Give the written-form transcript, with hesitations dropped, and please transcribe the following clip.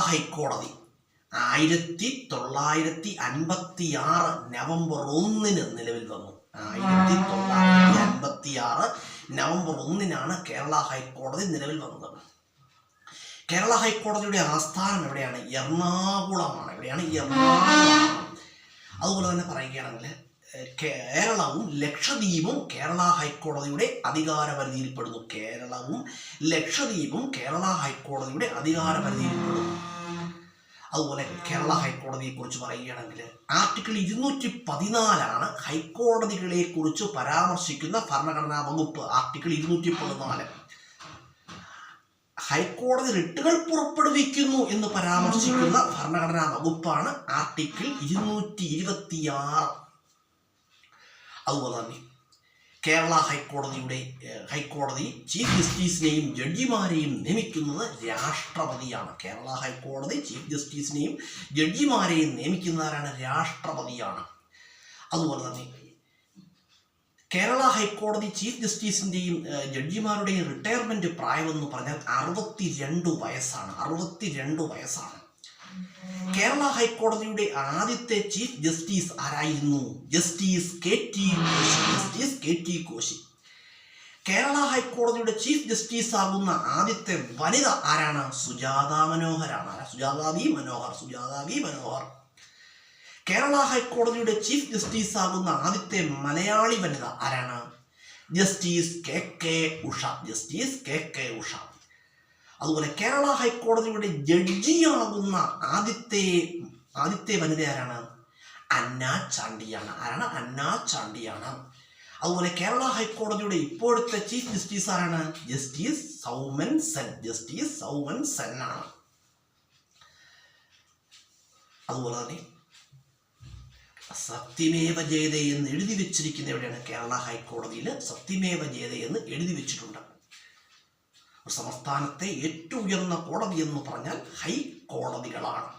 ഹൈക്കോടതി 1956 നവംബർ 1 നിലവിൽ വന്നു. 1956 നവംബർ 1 കേരള ഹൈക്കോടതി നിലവിൽ വന്നത്. കേരള ഹൈക്കോടതിയുടെ ആസ്ഥാനം എവിടെയാണ്? എറണാകുളമാണ്. എറണാകുളം. അതുപോലെ തന്നെ പറയുകയാണെങ്കിൽ കേരളവും ലക്ഷദ്വീപും കേരള ഹൈക്കോടതിയുടെ അധികാര പരിധിയിൽപ്പെടുന്നു. കേരളവും ലക്ഷദ്വീപും കേരള ഹൈക്കോടതിയുടെ അധികാര പരിധിയിൽപ്പെടുന്നു. അതുപോലെ കേരള ഹൈക്കോടതിയെ കുറിച്ച് പറയുകയാണെങ്കിൽ ആർട്ടിക്കിൾ 214 ഹൈക്കോടതികളെ കുറിച്ച് പരാമർശിക്കുന്ന ഭരണഘടനാ വകുപ്പ്. ആർട്ടിക്കിൾ 214 ഹൈക്കോടതി റിട്ടുകൾ പുറപ്പെടുവിക്കുന്നു എന്ന് പരാമർശിക്കുന്ന ഭരണഘടനാ വകുപ്പാണ് ആർട്ടിക്കിൾ 226. അതുപോലെ തന്നെ കേരള ഹൈക്കോടതി ചീഫ് ജസ്റ്റിസിനെയും ജഡ്ജിമാരെയും നിയമിക്കുന്നത് രാഷ്ട്രപതിയാണ്. കേരള ഹൈക്കോടതി ചീഫ് ജസ്റ്റിസിനെയും ജഡ്ജിമാരെയും നിയമിക്കുന്നവരാണ് രാഷ്ട്രപതിയാണ്. അതുപോലെ തന്നെ കേരള ഹൈക്കോടതി ചീഫ് ജസ്റ്റിസിൻ്റെയും ജഡ്ജിമാരുടെയും റിട്ടയർമെൻറ്റ് പ്രായമെന്ന് പറഞ്ഞാൽ 62 വയസ്സാണ്. 62 വയസ്സാണ്. കേരള ഹൈക്കോടതിയുടെ ആദ്യത്തെ ചീഫ് ജസ്റ്റിസ് ആരായിരുന്നു? Justice KT Koshy. കേരള ഹൈക്കോടതിയുടെ ചീഫ് ജസ്റ്റിസ് ആകുന്ന ആദ്യത്തെ വനിത ആരാണ്? സുജാത മനോഹരാണ്. സുജാത വി മനോഹർ. കേരള ഹൈക്കോടതിയുടെ ചീഫ് ജസ്റ്റിസ് ആകുന്ന ആദ്യത്തെ മലയാളി വനിത ആരാണ്? Justice KK Usha. അതുപോലെ കേരള ഹൈക്കോടതിയുടെ ജഡ്ജിയാകുന്ന ആദ്യത്തെ വനിത ആരാണ്? അന്ന ചാണ്ടിയാണ്. അതുപോലെ കേരള ഹൈക്കോടതിയുടെ ഇപ്പോഴത്തെ ചീഫ് ജസ്റ്റിസ് ആരാണ്? ജസ്റ്റിസ് സൗമൻ സെൻ ആണ്. അതുപോലെ തന്നെ സത്യമേവ ജയതേ എന്ന് എഴുതി വെച്ചിരിക്കുന്ന എവിടെയാണ്? കേരള ഹൈക്കോടതിയിൽ സത്യമേവ ജയതേ എന്ന് എഴുതി വെച്ചിട്ടുണ്ട്. സംസ്ഥാനത്തെ ഏറ്റവും ഉയർന്ന കോടതി എന്ന് പറഞ്ഞാൽ ഹൈക്കോടതികളാണ്.